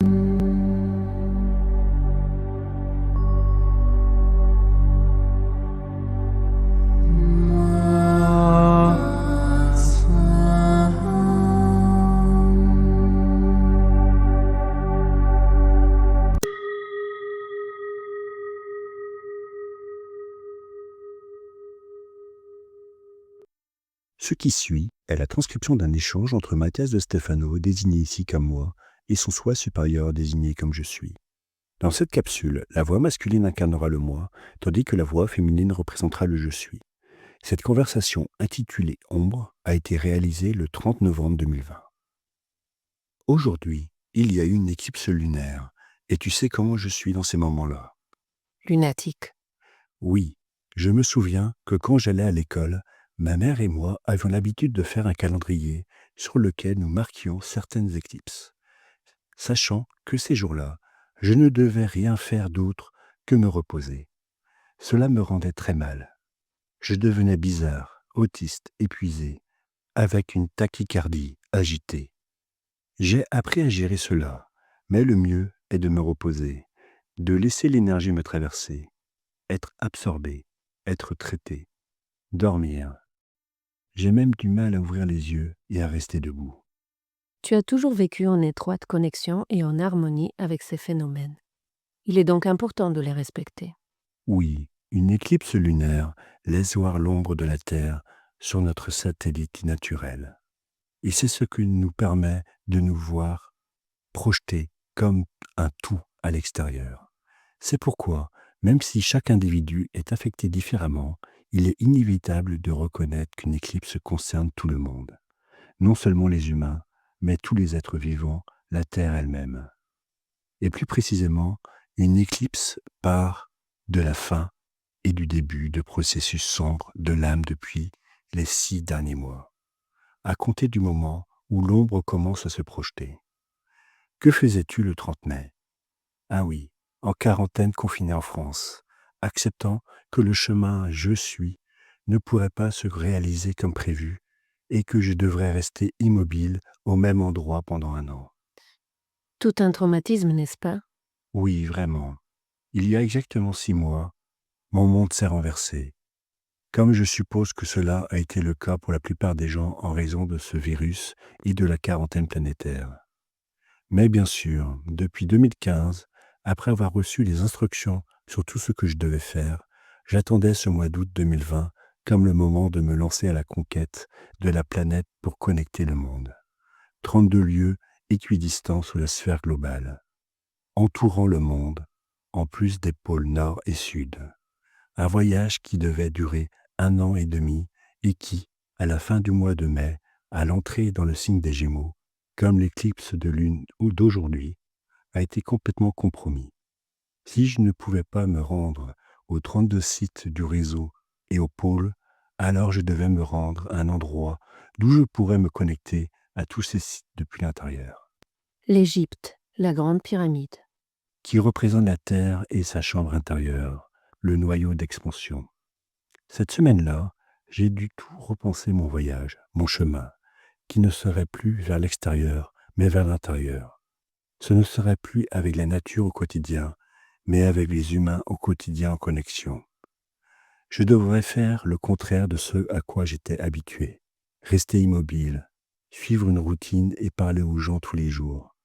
Ce qui suit est la transcription d'un échange entre Mathias de Stefano, désigné ici comme moi, et son soi supérieur désigné comme je suis. Dans cette capsule, la voix masculine incarnera le moi, tandis que la voix féminine représentera le je suis. Cette conversation intitulée Ombre a été réalisée le 30 novembre 2020. Aujourd'hui, il y a eu une éclipse lunaire, et tu sais comment je suis dans ces moments-là. Lunatique. Oui, je me souviens que quand j'allais à l'école, ma mère et moi avions l'habitude de faire un calendrier sur lequel nous marquions certaines éclipses, sachant que ces jours-là, je ne devais rien faire d'autre que me reposer. Cela me rendait très mal. Je devenais bizarre, autiste, épuisé, avec une tachycardie agitée. J'ai appris à gérer cela, mais le mieux est de me reposer, de laisser l'énergie me traverser, être absorbé, être traité, dormir. J'ai même du mal à ouvrir les yeux et à rester debout. Tu as toujours vécu en étroite connexion et en harmonie avec ces phénomènes. Il est donc important de les respecter. Oui, une éclipse lunaire laisse voir l'ombre de la Terre sur notre satellite naturel. Et c'est ce qui nous permet de nous voir projetés comme un tout à l'extérieur. C'est pourquoi, même si chaque individu est affecté différemment, il est inévitable de reconnaître qu'une éclipse concerne tout le monde. Non seulement les humains, mais tous les êtres vivants, la Terre elle-même. Et plus précisément, une éclipse part de la fin et du début de processus sombre de l'âme depuis les 6 derniers mois, à compter du moment où l'ombre commence à se projeter. Que faisais-tu le 30 mai? Ah oui, en quarantaine confiné en France, acceptant que le chemin je suis ne pourrait pas se réaliser comme prévu et que je devrais rester immobile au même endroit pendant un an. Tout un traumatisme, n'est-ce pas? Oui, vraiment. Il y a exactement 6 mois, mon monde s'est renversé. Comme je suppose que cela a été le cas pour la plupart des gens en raison de ce virus et de la quarantaine planétaire. Mais bien sûr, depuis 2015, après avoir reçu les instructions sur tout ce que je devais faire, j'attendais ce mois d'août 2020 comme le moment de me lancer à la conquête de la planète pour connecter le monde. 32 lieux équidistants sous la sphère globale, entourant le monde, en plus des pôles nord et sud. Un voyage qui devait durer 1 an et demi et qui, à la fin du mois de mai, à l'entrée dans le signe des Gémeaux, comme l'éclipse de lune ou d'aujourd'hui, a été complètement compromis. Si je ne pouvais pas me rendre aux 32 sites du réseau et aux pôles, alors je devais me rendre à un endroit d'où je pourrais me connecter à tous ces sites depuis l'intérieur, L'Égypte, la Grande Pyramide. qui représente la Terre et sa chambre intérieure, le noyau d'expansion. Cette semaine-là, j'ai dû tout repenser mon voyage, mon chemin, qui ne serait plus vers l'extérieur, mais vers l'intérieur. Ce ne serait plus avec la nature au quotidien, mais avec les humains au quotidien en connexion. Je devrais faire le contraire de ce à quoi j'étais habitué. Rester immobile, suivre une routine et parler aux gens tous les jours.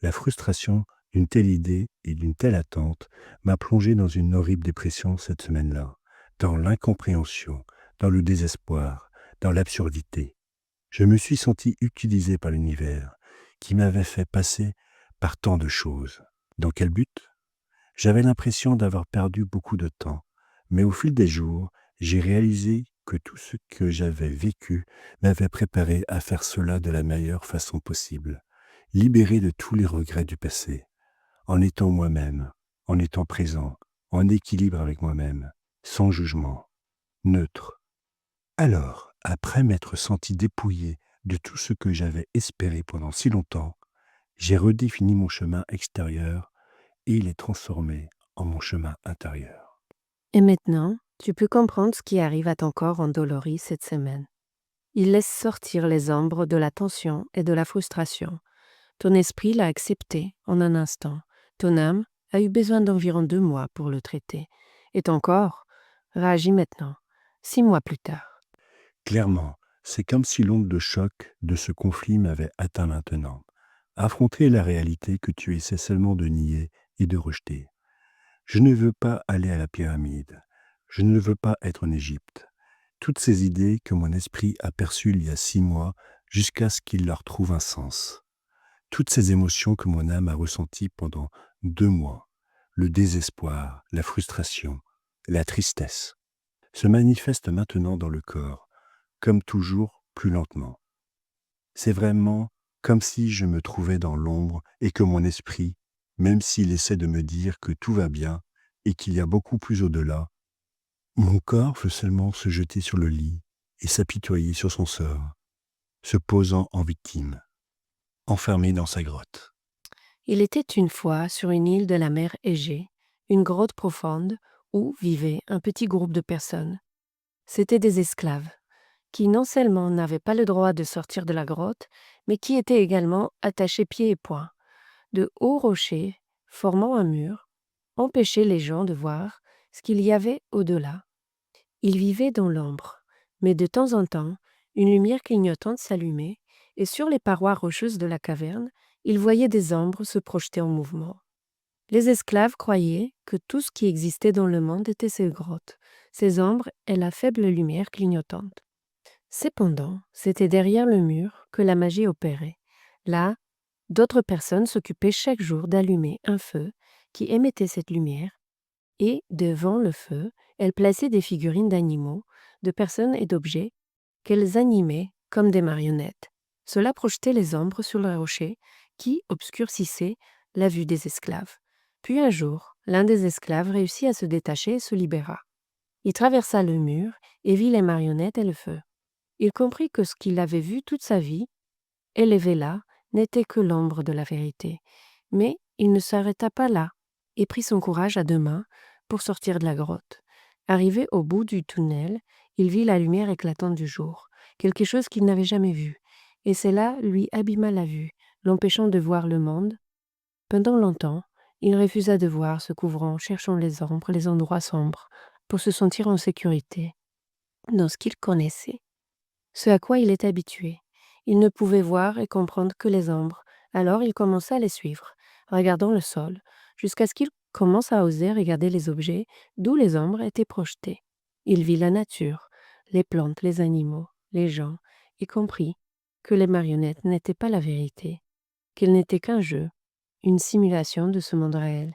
La frustration d'une telle idée et d'une telle attente m'a plongé dans une horrible dépression cette semaine-là, dans l'incompréhension, dans le désespoir, dans l'absurdité. Je me suis senti utilisé par l'univers, qui m'avait fait passer par tant de choses. Dans quel but? J'avais l'impression d'avoir perdu beaucoup de temps, mais au fil des jours, j'ai réalisé que tout ce que j'avais vécu m'avait préparé à faire cela de la meilleure façon possible, libéré de tous les regrets du passé, en étant moi-même, en étant présent, en équilibre avec moi-même, sans jugement, neutre. Alors, après m'être senti dépouillé de tout ce que j'avais espéré pendant si longtemps, j'ai redéfini mon chemin extérieur et il est transformé en mon chemin intérieur. Et maintenant, tu peux comprendre ce qui arrive à ton corps endolori cette semaine. Il laisse sortir les ombres de la tension et de la frustration Ton esprit l'a accepté en un instant. Ton âme a eu besoin d'environ 2 mois pour le traiter. Et ton corps réagit maintenant, 6 mois plus tard. Clairement, c'est comme si l'onde de choc de ce conflit m'avait atteint maintenant. Affronter la réalité que tu essaies seulement de nier et de rejeter. Je ne veux pas aller à la pyramide. Je ne veux pas être en Égypte. Toutes ces idées que mon esprit a perçues il y a 6 mois jusqu'à ce qu'il leur trouve un sens. Toutes ces émotions que mon âme a ressenties pendant 2 mois. Le désespoir, la frustration, la tristesse se manifestent maintenant dans le corps, comme toujours plus lentement. C'est vraiment comme si je me trouvais dans l'ombre et que mon esprit, même s'il essaie de me dire que tout va bien et qu'il y a beaucoup plus au-delà, mon corps veut seulement se jeter sur le lit et s'apitoyer sur son sort, se posant en victime, enfermé dans sa grotte. Il était une fois sur une île de la mer Égée, une grotte profonde où vivait un petit groupe de personnes. C'étaient des esclaves, qui non seulement n'avaient pas le droit de sortir de la grotte, mais qui étaient également attachés pieds et poings. De hauts rochers, formant un mur, empêchaient les gens de voir ce qu'il y avait au-delà. Ils vivaient dans l'ombre, mais de temps en temps, une lumière clignotante s'allumait, et sur les parois rocheuses de la caverne, ils voyaient des ombres se projeter en mouvement. Les esclaves croyaient que tout ce qui existait dans le monde était ces grottes, ces ombres et la faible lumière clignotante. Cependant, c'était derrière le mur que la magie opérait. Là, d'autres personnes s'occupaient chaque jour d'allumer un feu qui émettait cette lumière, et devant le feu, elles plaçaient des figurines d'animaux, de personnes et d'objets qu'elles animaient comme des marionnettes. Cela projetait les ombres sur le rocher qui obscurcissait la vue des esclaves. Puis un jour, l'un des esclaves réussit à se détacher et se libéra. Il traversa le mur et vit les marionnettes et le feu. Il comprit que ce qu'il avait vu toute sa vie, élevé là, n'était que l'ombre de la vérité. Mais il ne s'arrêta pas là et prit son courage à 2 mains pour sortir de la grotte. Arrivé au bout du tunnel, il vit la lumière éclatante du jour, quelque chose qu'il n'avait jamais vu, et cela lui abîma la vue, l'empêchant de voir le monde. Pendant longtemps, il refusa de voir, se couvrant, cherchant les ombres, les endroits sombres, pour se sentir en sécurité dans ce qu'il connaissait, ce à quoi il était habitué. Il ne pouvait voir et comprendre que les ombres, alors il commença à les suivre, regardant le sol, jusqu'à ce qu'il commence à oser regarder les objets d'où les ombres étaient projetées. Il vit la nature, les plantes, les animaux, les gens, et comprit que les marionnettes n'étaient pas la vérité, qu'elles n'étaient qu'un jeu, une simulation de ce monde réel.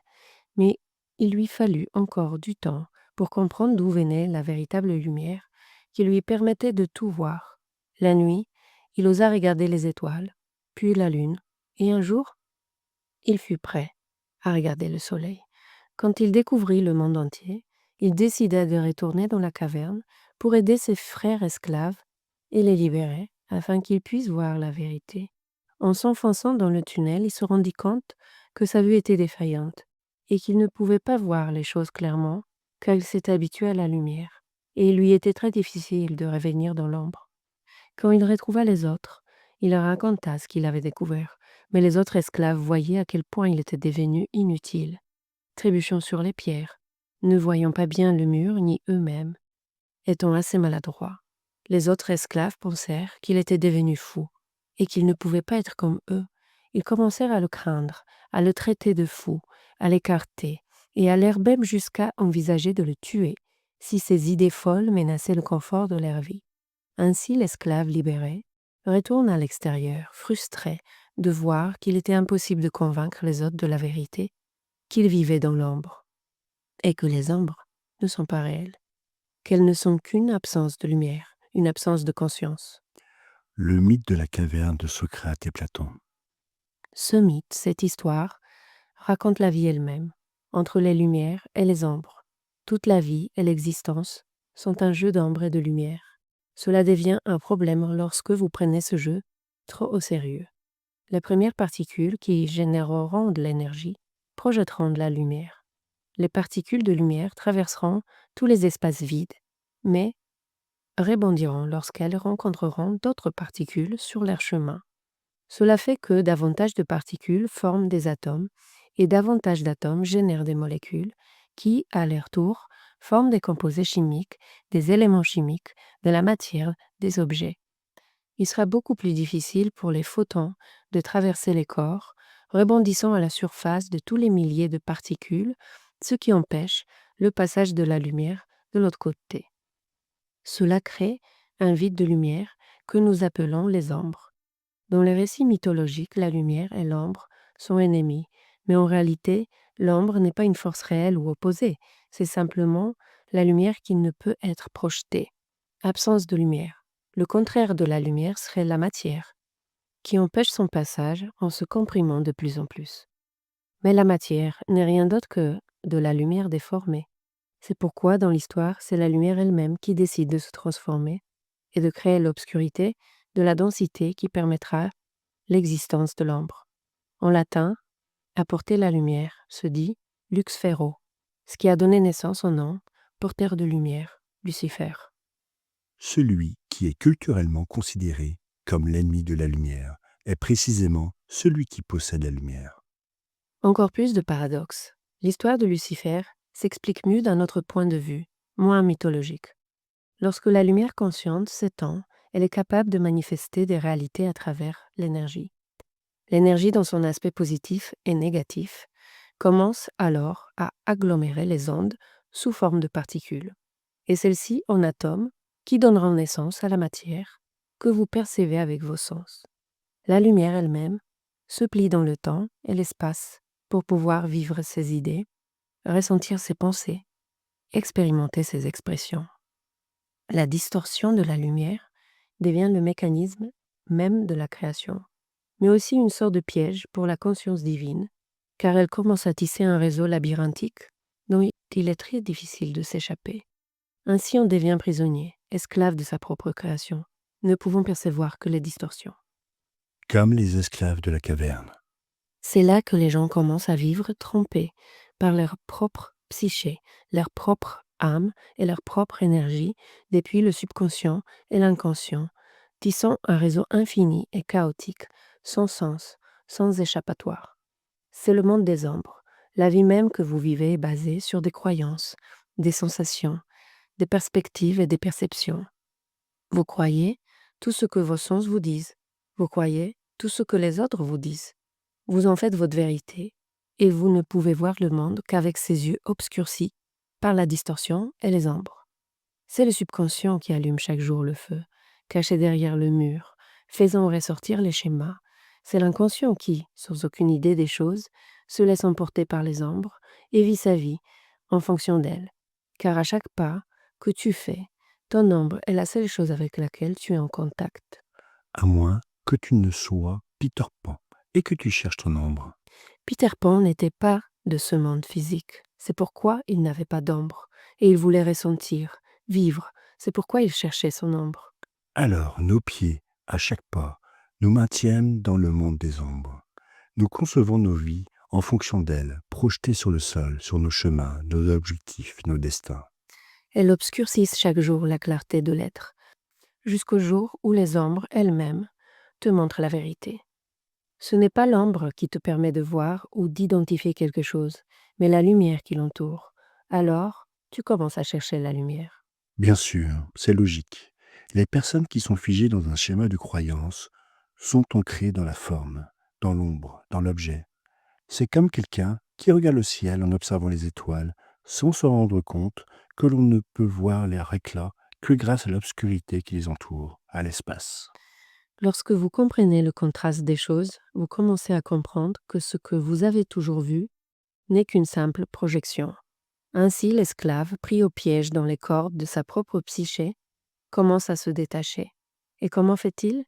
Mais il lui fallut encore du temps pour comprendre d'où venait la véritable lumière qui lui permettait de tout voir. La nuit, il osa regarder les étoiles, puis la lune, et un jour, il fut prêt à regarder le soleil. Quand il découvrit le monde entier, il décida de retourner dans la caverne pour aider ses frères esclaves et les libérer afin qu'ils puissent voir la vérité. En s'enfonçant dans le tunnel, il se rendit compte que sa vue était défaillante et qu'il ne pouvait pas voir les choses clairement car il s'était habitué à la lumière et il lui était très difficile de revenir dans l'ombre. Quand il retrouva les autres, il leur raconta ce qu'il avait découvert, mais les autres esclaves voyaient à quel point il était devenu inutile, trébuchant sur les pierres, ne voyant pas bien le mur ni eux-mêmes, étant assez maladroits. Les autres esclaves pensèrent qu'il était devenu fou et qu'il ne pouvait pas être comme eux. Ils commencèrent à le craindre, à le traiter de fou, à l'écarter, et allèrent même jusqu'à envisager de le tuer si ses idées folles menaçaient le confort de leur vie. Ainsi l'esclave libéré retourne à l'extérieur, frustré de voir qu'il était impossible de convaincre les autres de la vérité, qu'ils vivaient dans l'ombre, et que les ombres ne sont pas réelles, qu'elles ne sont qu'une absence de lumière, une absence de conscience. Le mythe de la caverne de Socrate et Platon. Ce mythe, cette histoire, raconte la vie elle-même, entre les lumières et les ombres. Toute la vie et l'existence sont un jeu d'ombre et de lumière. Cela devient un problème lorsque vous prenez ce jeu trop au sérieux. Les premières particules qui généreront de l'énergie projetteront de la lumière. Les particules de lumière traverseront tous les espaces vides, mais rebondiront lorsqu'elles rencontreront d'autres particules sur leur chemin. Cela fait que davantage de particules forment des atomes et davantage d'atomes génèrent des molécules qui, à leur tour, forment des composés chimiques, des éléments chimiques, de la matière, des objets. Il sera beaucoup plus difficile pour les photons de traverser les corps, rebondissant à la surface de tous les milliers de particules, ce qui empêche le passage de la lumière de l'autre côté. Cela crée un vide de lumière que nous appelons les ombres. Dans les récits mythologiques, la lumière et l'ombre sont ennemis, mais en réalité, l'ombre n'est pas une force réelle ou opposée, c'est simplement la lumière qui ne peut être projetée. Absence de lumière. Le contraire de la lumière serait la matière, qui empêche son passage en se comprimant de plus en plus. Mais la matière n'est rien d'autre que de la lumière déformée. C'est pourquoi, dans l'histoire, c'est la lumière elle-même qui décide de se transformer et de créer l'obscurité de la densité qui permettra l'existence de l'ombre. En latin, apporter la lumière se dit lux ferro, ce qui a donné naissance au nom porteur de lumière, Lucifer. Celui qui est culturellement considéré comme l'ennemi de la lumière est précisément celui qui possède la lumière. Encore plus de paradoxes. L'histoire de Lucifer s'explique mieux d'un autre point de vue, moins mythologique. Lorsque la lumière consciente s'étend, elle est capable de manifester des réalités à travers l'énergie. L'énergie, dans son aspect positif et négatif, commence alors à agglomérer les ondes sous forme de particules, et celles-ci en atomes qui donneront naissance à la matière que vous percevez avec vos sens. La lumière elle-même se plie dans le temps et l'espace pour pouvoir vivre ses idées, ressentir ses pensées, expérimenter ses expressions. La distorsion de la lumière devient le mécanisme même de la création, mais aussi une sorte de piège pour la conscience divine, car elle commence à tisser un réseau labyrinthique dont il est très difficile de s'échapper. Ainsi on devient prisonnier, esclave de sa propre création, ne pouvant percevoir que les distorsions. Comme les esclaves de la caverne. C'est là que les gens commencent à vivre trompés par leur propre psyché, leur propre âme et leur propre énergie depuis le subconscient et l'inconscient, tissant un réseau infini et chaotique, sans sens, sans échappatoire. C'est le monde des ombres. La vie même que vous vivez est basée sur des croyances, des sensations, des perspectives et des perceptions. Vous croyez tout ce que vos sens vous disent. Vous croyez tout ce que les autres vous disent. Vous en faites votre vérité, et vous ne pouvez voir le monde qu'avec ses yeux obscurcis par la distorsion et les ombres. C'est le subconscient qui allume chaque jour le feu, caché derrière le mur, faisant ressortir les schémas. C'est l'inconscient qui, sans aucune idée des choses, se laisse emporter par les ombres et vit sa vie en fonction d'elles. Car à chaque pas que tu fais, ton ombre est la seule chose avec laquelle tu es en contact. À moins que tu ne sois Peter Pan et que tu cherches ton ombre. Peter Pan n'était pas de ce monde physique. C'est pourquoi il n'avait pas d'ombre, et il voulait ressentir, vivre. C'est pourquoi il cherchait son ombre. Alors nos pieds, à chaque pas, nous maintiennent dans le monde des ombres. Nous concevons nos vies en fonction d'elles, projetées sur le sol, sur nos chemins, nos objectifs, nos destins. Elles obscurcissent chaque jour la clarté de l'être, jusqu'au jour où les ombres elles-mêmes te montrent la vérité. Ce n'est pas l'ombre qui te permet de voir ou d'identifier quelque chose, mais la lumière qui l'entoure. Alors, tu commences à chercher la lumière. Bien sûr, c'est logique. Les personnes qui sont figées dans un schéma de croyance sont ancrées dans la forme, dans l'ombre, dans l'objet. C'est comme quelqu'un qui regarde le ciel en observant les étoiles, sans se rendre compte que l'on ne peut voir leur éclat que grâce à l'obscurité qui les entoure, à l'espace. Lorsque vous comprenez le contraste des choses, vous commencez à comprendre que ce que vous avez toujours vu n'est qu'une simple projection. Ainsi, l'esclave, pris au piège dans les cordes de sa propre psyché, commence à se détacher. Et comment fait-il?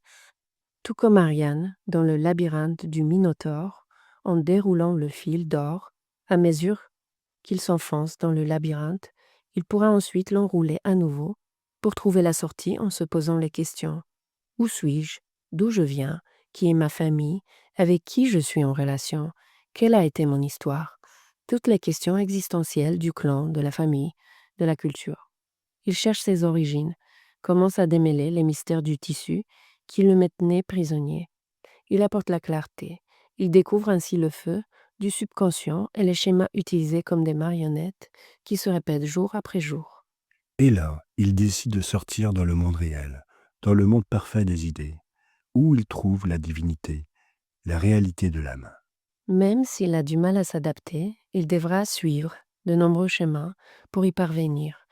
Tout comme Ariane, dans le labyrinthe du Minotaure, en déroulant le fil d'or, à mesure qu'il s'enfonce dans le labyrinthe, il pourra ensuite l'enrouler à nouveau pour trouver la sortie en se posant les questions. Où suis-je? D'où je viens? Qui est ma famille? Avec qui je suis en relation? Quelle a été mon histoire? Toutes les questions existentielles du clan, de la famille, de la culture. Il cherche ses origines, commence à démêler les mystères du tissu qui le maintenait prisonnier. Il apporte la clarté. Il découvre ainsi le feu du subconscient et les schémas utilisés comme des marionnettes qui se répètent jour après jour. Et là, il décide de sortir dans le monde réel, dans le monde parfait des idées, où il trouve la divinité, la réalité de l'âme. Même s'il a du mal à s'adapter, il devra suivre de nombreux chemins pour y parvenir,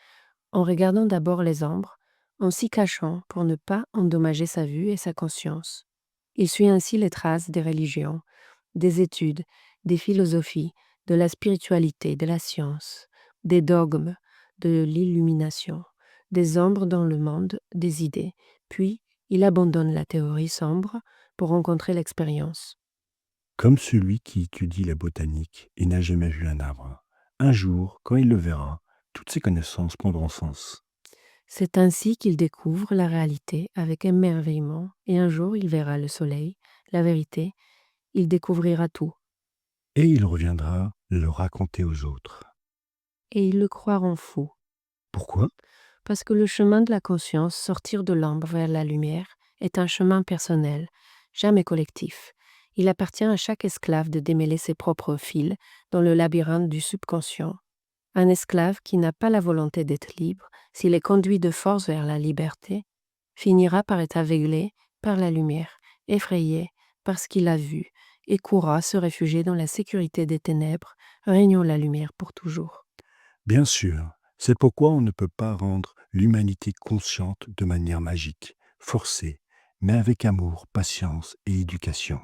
en regardant d'abord les ombres, en s'y cachant pour ne pas endommager sa vue et sa conscience. Il suit ainsi les traces des religions, des études, des philosophies, de la spiritualité, de la science, des dogmes, de l'illumination, des ombres dans le monde des idées, puis il abandonne la théorie sombre pour rencontrer l'expérience. Comme celui qui étudie la botanique et n'a jamais vu un arbre. Un jour, quand il le verra, toutes ses connaissances prendront sens. C'est ainsi qu'il découvre la réalité avec émerveillement, et un jour il verra le soleil, la vérité, il découvrira tout, Et il reviendra le raconter aux autres. et ils le croiront fou, Pourquoi? parce que le chemin de la conscience, sortir de l'ombre vers la lumière, est un chemin personnel, jamais collectif. Il appartient à chaque esclave de démêler ses propres fils dans le labyrinthe du subconscient. Un esclave qui n'a pas la volonté d'être libre, s'il est conduit de force vers la liberté, finira par être aveuglé par la lumière, effrayé par ce qu'il a vu, et courra se réfugier dans la sécurité des ténèbres, régnant la lumière pour toujours. Bien sûr, c'est pourquoi on ne peut pas rendre l'humanité consciente de manière magique, forcée, mais avec amour, patience et éducation.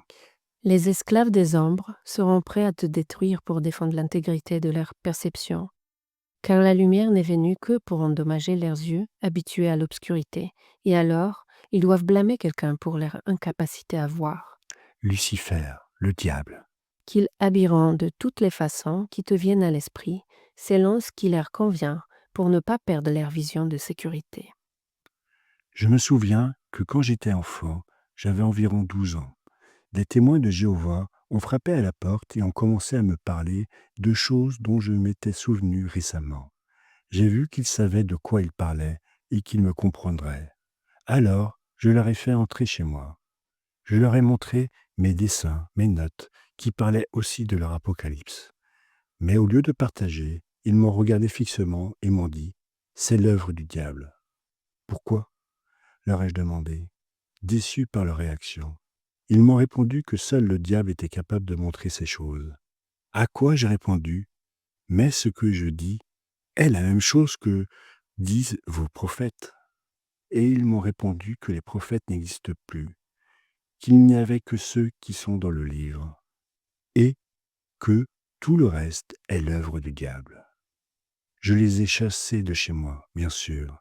Les esclaves des ombres seront prêts à te détruire pour défendre l'intégrité de leur perception, car la lumière n'est venue que pour endommager leurs yeux habitués à l'obscurité, et alors ils doivent blâmer quelqu'un pour leur incapacité à voir, Lucifer, le diable. qu'ils habilleront de toutes les façons qui te viennent à l'esprit, selon ce qui leur convient, pour ne pas perdre leur vision de sécurité. Je me souviens que quand j'étais enfant, j'avais environ 12 ans. Des témoins de Jéhovah ont frappé à la porte et ont commencé à me parler de choses dont je m'étais souvenu récemment. J'ai vu qu'ils savaient de quoi ils parlaient et qu'ils me comprendraient. Alors, je leur ai fait entrer chez moi. Je leur ai montré mes dessins, mes notes, qui parlaient aussi de leur apocalypse. Mais au lieu de partager, ils m'ont regardé fixement et m'ont dit « C'est l'œuvre du diable ». Pourquoi leur ai-je demandé, déçu par leur réaction. Ils m'ont répondu que seul le diable était capable de montrer ces choses. À quoi j'ai répondu, mais ce que je dis est la même chose que disent vos prophètes. Et ils m'ont répondu que les prophètes n'existent plus, qu'il n'y avait que ceux qui sont dans le livre, et que tout le reste est l'œuvre du diable. Je les ai chassés de chez moi, bien sûr.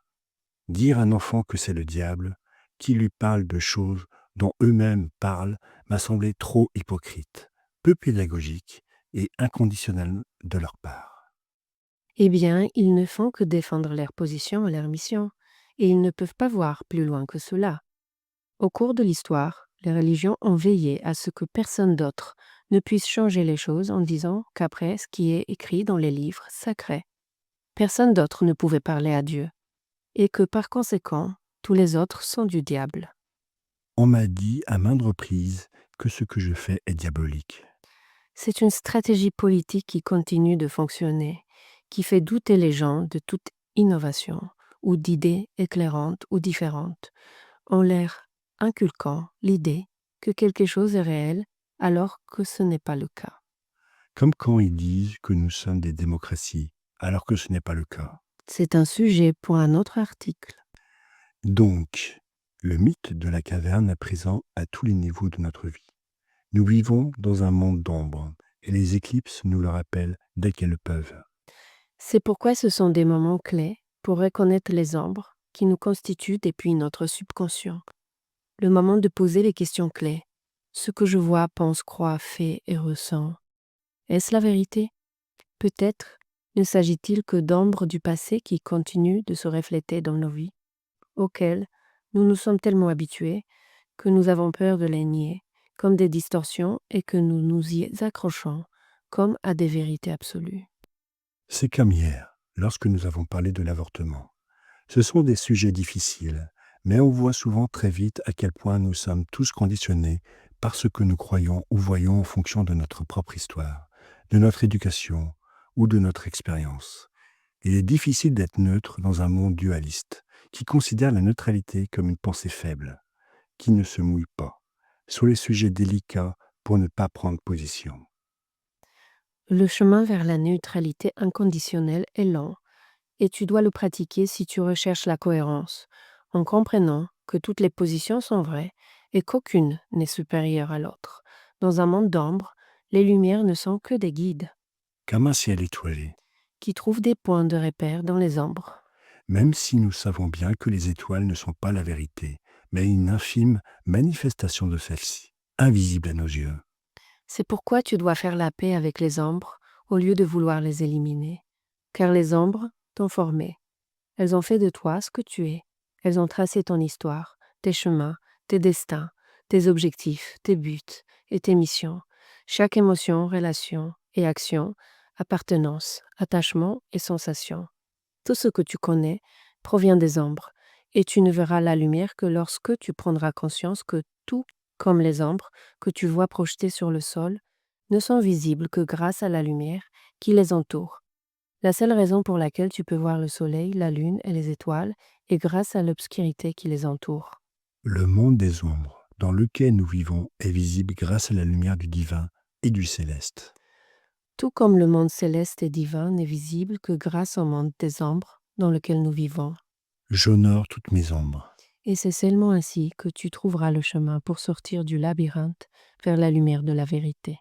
Dire à un enfant que c'est le diable, qui lui parle de choses dont eux-mêmes parlent, m'a semblé trop hypocrite, peu pédagogique et inconditionnel de leur part. Eh bien, ils ne font que défendre leur position et leur mission, et ils ne peuvent pas voir plus loin que cela. Au cours de l'histoire, les religions ont veillé à ce que personne d'autre ne puisse changer les choses en disant qu'après ce qui est écrit dans les livres sacrés, personne d'autre ne pouvait parler à Dieu, et que par conséquent, tous les autres sont du diable. On m'a dit à maintes reprises que ce que je fais est diabolique. C'est une stratégie politique qui continue de fonctionner, qui fait douter les gens de toute innovation ou d'idées éclairantes ou différentes, en leur inculquant l'idée que quelque chose est réel alors que ce n'est pas le cas. Comme quand ils disent que nous sommes des démocraties, alors que ce n'est pas le cas. C'est un sujet pour un autre article. Donc, le mythe de la caverne est présent à tous les niveaux de notre vie. Nous vivons dans un monde d'ombre, et les éclipses nous le rappellent dès qu'elles le peuvent. C'est pourquoi ce sont des moments clés pour reconnaître les ombres qui nous constituent depuis notre subconscient. Le moment de poser les questions clés. Ce que je vois, pense, crois, fais et ressens. Est-ce la vérité? Peut-être ne s'agit-il que d'ombres du passé qui continuent de se refléter dans nos vies, auxquelles nous nous sommes tellement habitués que nous avons peur de les nier, comme des distorsions, et que nous nous y accrochons, comme à des vérités absolues. C'est comme hier, lorsque nous avons parlé de l'avortement. Ce sont des sujets difficiles, mais on voit souvent très vite à quel point nous sommes tous conditionnés parce que nous croyons ou voyons en fonction de notre propre histoire, de notre éducation ou de notre expérience. Il est difficile d'être neutre dans un monde dualiste, qui considère la neutralité comme une pensée faible, qui ne se mouille pas, sur les sujets délicats pour ne pas prendre position. Le chemin vers la neutralité inconditionnelle est lent, et tu dois le pratiquer si tu recherches la cohérence, en comprenant que toutes les positions sont vraies et qu'aucune n'est supérieure à l'autre. Dans un monde d'ombre, les lumières ne sont que des guides Comme un ciel étoilé, qui trouvent des points de repère dans les ombres. même si nous savons bien que les étoiles ne sont pas la vérité, mais une infime manifestation de celle-ci, invisible à nos yeux. C'est pourquoi tu dois faire la paix avec les ombres au lieu de vouloir les éliminer. Car les ombres t'ont formé. Elles ont fait de toi ce que tu es. Elles ont tracé ton histoire, tes chemins, tes destins, tes objectifs, tes buts et tes missions. Chaque émotion, relation et action, appartenance, attachement et sensation. Tout ce que tu connais provient des ombres, et tu ne verras la lumière que lorsque tu prendras conscience que tout, comme les ombres que tu vois projetées sur le sol, ne sont visibles que grâce à la lumière qui les entoure. La seule raison pour laquelle tu peux voir le soleil, la lune et les étoiles est grâce à l'obscurité qui les entoure. Le monde des ombres dans lequel nous vivons est visible grâce à la lumière du divin et du céleste. Tout comme le monde céleste et divin n'est visible que grâce au monde des ombres dans lequel nous vivons. J'honore toutes mes ombres. Et c'est seulement ainsi que tu trouveras le chemin pour sortir du labyrinthe vers la lumière de la vérité.